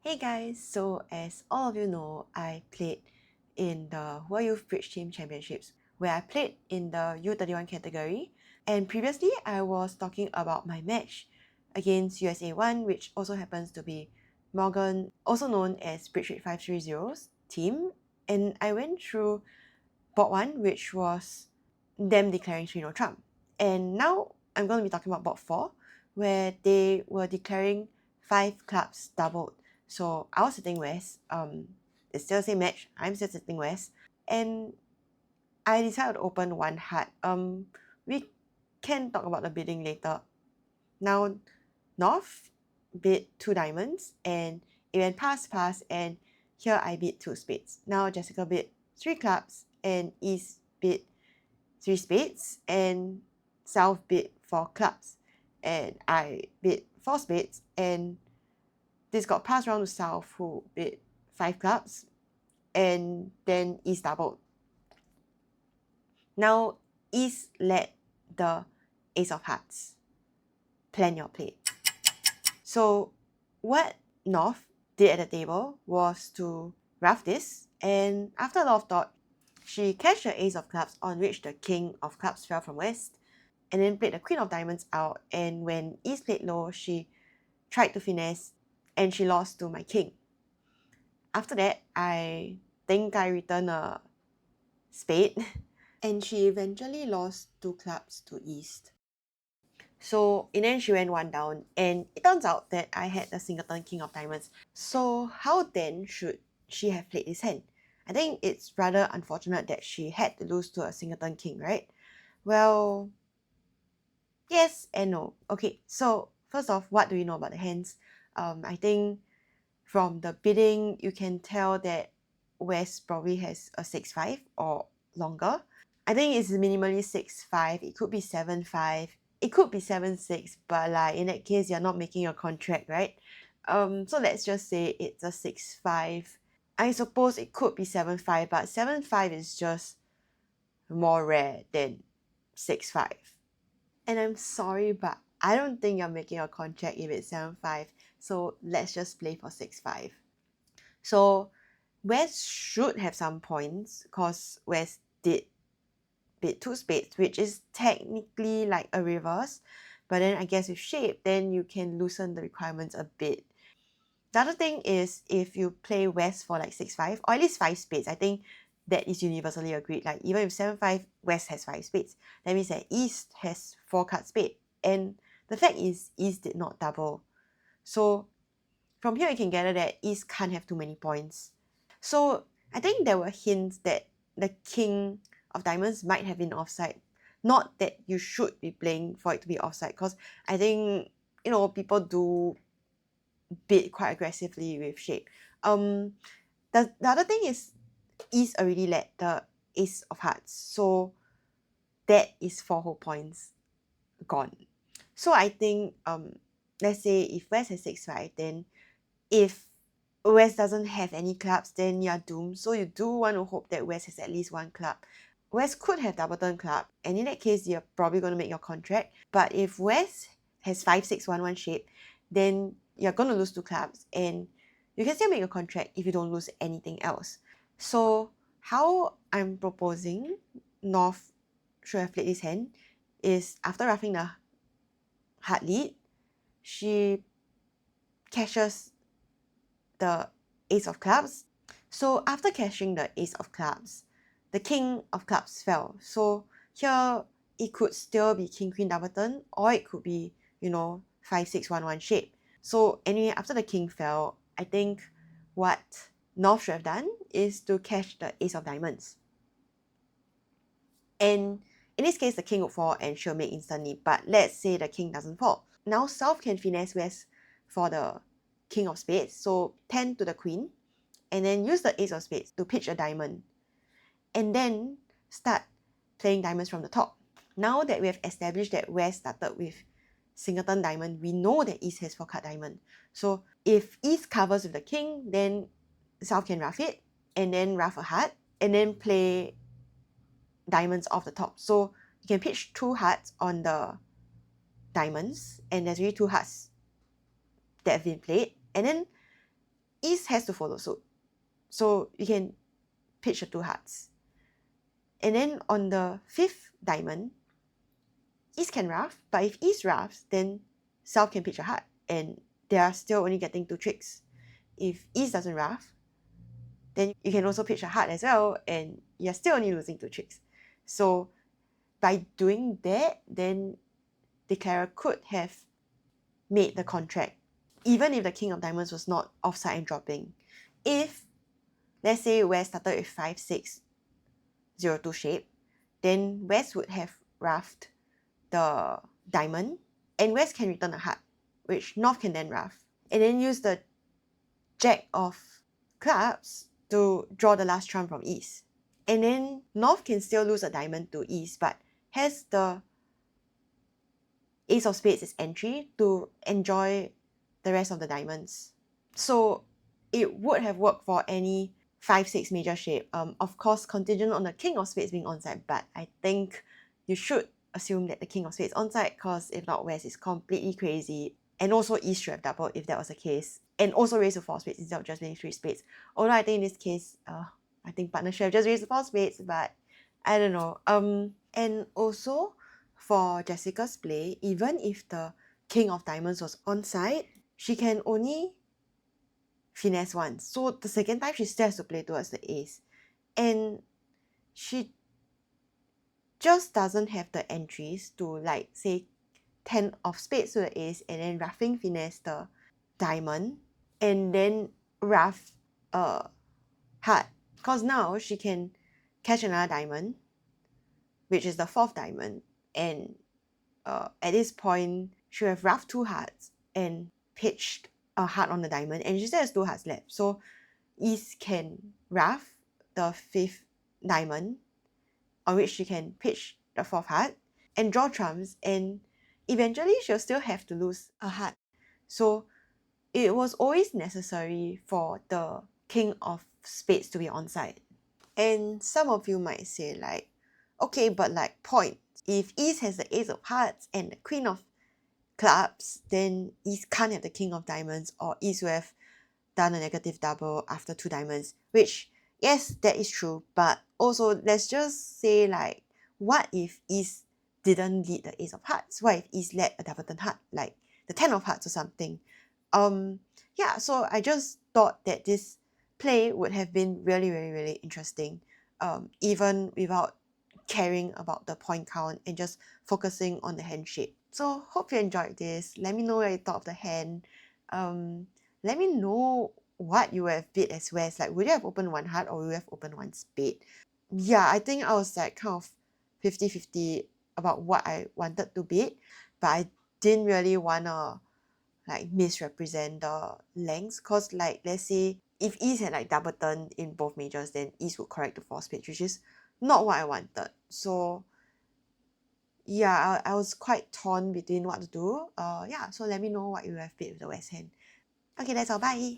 Hey guys, so as all of you know, I played in the World Youth Bridge Team Championships where I played in the U31 category, and previously I was talking about my match against USA 1, which also happens to be Morgan, also known as Bridge Rate 530's team, and I went through board 1, which was them declaring 3-0 Trump. And now I'm going to be talking about board 4, where they were declaring 5 clubs doubled. So I was sitting west. It's still the same match. I'm still sitting west, and I decided to open one heart. We can talk about the bidding later. Now, North bid 2 diamonds, and it went pass, and here I bid 2 spades. Now Jessica bid 3 clubs, and East bid 3 spades, and South bid 4 clubs, and I bid 4 spades, and this got passed around to South, who bid 5 clubs, and then East doubled. Now East led the Ace of Hearts. Plan your play. So what North did at the table was to rough this, and after a lot of thought, she cashed the Ace of Clubs, on which the King of Clubs fell from West, and then played the Queen of Diamonds out, and when East played low, she tried to finesse, and she lost to my King. After that, I think I returned a spade, and she eventually lost 2 clubs to East. So in the end, she went 1 down, and it turns out that I had the Singleton King of Diamonds. So how then should she have played this hand? I think it's rather unfortunate that she had to lose to a Singleton King, right? Well, yes and no. Okay, so first off, what do we know about the hands? I think from the bidding, you can tell that West probably has a 6-5 or longer. I think it's minimally 6-5. It could be 7-5. It could be 7-6, but like in that case, you're not making your contract, right? So let's just say it's a 6-5. I suppose it could be 7-5, but 7-5 is just more rare than 6-5. And I'm sorry, but I don't think you're making a contract if it's 7-5. So let's just play for 6-5. So West should have some points because West did bid 2 spades, which is technically like a reverse. But then I guess with shape, then you can loosen the requirements a bit. The other thing is if you play West for like 6-5, or at least 5 spades, I think that is universally agreed. Like even if 7-5, West has 5 spades. That means that East has 4 card spade. And the fact is East did not double. So from here you can gather that East can't have too many points. So I think there were hints that the King of Diamonds might have been offside. Not that you should be playing for it to be offside, because I think, people do bid quite aggressively with shape. The other thing is East already led the Ace of Hearts, so that is 4 whole points gone. So I think let's say if West has 6-5, then if West doesn't have any clubs, then you're doomed. So you do want to hope that West has at least 1 club. West could have double turn club, and in that case, you're probably going to make your contract. But if West has 5-6-1-1 shape, then you're going to lose 2 clubs, and you can still make a contract if you don't lose anything else. So how I'm proposing North should have played this hand is after roughing the hard lead, she cashes the Ace of Clubs. So after cashing the Ace of Clubs, the King of Clubs fell. So here it could still be King Queen double turn, or it could be 5-6-1-1 shape. So anyway, after the King fell, I think what North should have done is to cash the Ace of Diamonds. And in this case, the King would fall and she'll make instantly. But let's say the King doesn't fall. Now South can finesse West for the King of Spades. So 10 to the Queen, and then use the Ace of Spades to pitch a diamond, and then start playing diamonds from the top. Now that we have established that West started with Singleton Diamond, we know that East has 4 card diamond. So if East covers with the King, then South can rough it, and then rough a heart, and then play diamonds off the top. So you can pitch 2 hearts on the diamonds, and there's really 2 hearts that have been played, and then East has to follow suit. So you can pitch the 2 hearts. And then on the 5th diamond, East can ruff, but if East ruffs, then South can pitch a heart, and they are still only getting 2 tricks. If East doesn't ruff, then you can also pitch a heart as well, and you're still only losing 2 tricks. So by doing that, then Declarer could have made the contract, even if the King of Diamonds was not offside and dropping. If, let's say, West started with 5-6-0-2 shape, then West would have ruffed the diamond, and West can return a heart, which North can then ruff, and then use the Jack of clubs to draw the last trump from East. And then North can still lose a diamond to East, but has the Ace of Spades as entry to enjoy the rest of the diamonds. So it would have worked for any 5-6 major shape. Of course, contingent on the King of Spades being onside, but I think you should assume that the King of Spades onside, because if not, West is completely crazy. And also East should have doubled if that was the case. And also raise to 4 spades instead of just being 3 spades. Although I think in this case, I think partner should have just raised to 4 spades, but I don't know. And also for Jessica's play, even if the King of Diamonds was onside, she can only finesse once. So the second time she still has to play towards the ace. And she just doesn't have the entries to, like, say 10 of spades to the ace and then ruffing finesse the diamond and then ruff a heart. Because now she can catch another diamond, which is the 4th diamond, and at this point she would have ruffed 2 hearts and pitched a heart on the diamond, and she still has 2 hearts left. So East can ruff the 5th diamond, on which she can pitch the 4th heart and draw trumps, and eventually she'll still have to lose a heart. So it was always necessary for the King of Spades to be onside. And some of you might say, like, okay, but like, point, if East has the Ace of Hearts and the Queen of Clubs, then East can't have the King of Diamonds, or East would have done a negative double after 2 diamonds, which, yes, that is true, but also let's just say, like, what if East didn't lead the Ace of Hearts? What if East led a double turn heart, like the 10 of Hearts or something? Yeah, so I just thought that this play would have been really, really, really interesting, even without caring about the point count and just focusing on the hand shape. So hope you enjoyed this. Let me know what you thought of the hand. Let me know what you have bid as West. Like, would you have opened 1 heart or would you have opened 1 spade? Yeah, I think I was like kind of 50-50 about what I wanted to bid, but I didn't really want to like misrepresent the lengths, because, like, let's say if East had like double turn in both majors, then East would correct to 4 spades, which is not what I wanted. So yeah, I was quite torn between what to do. Yeah, so let me know what you have bid with the West hand. Okay, that's all. Bye.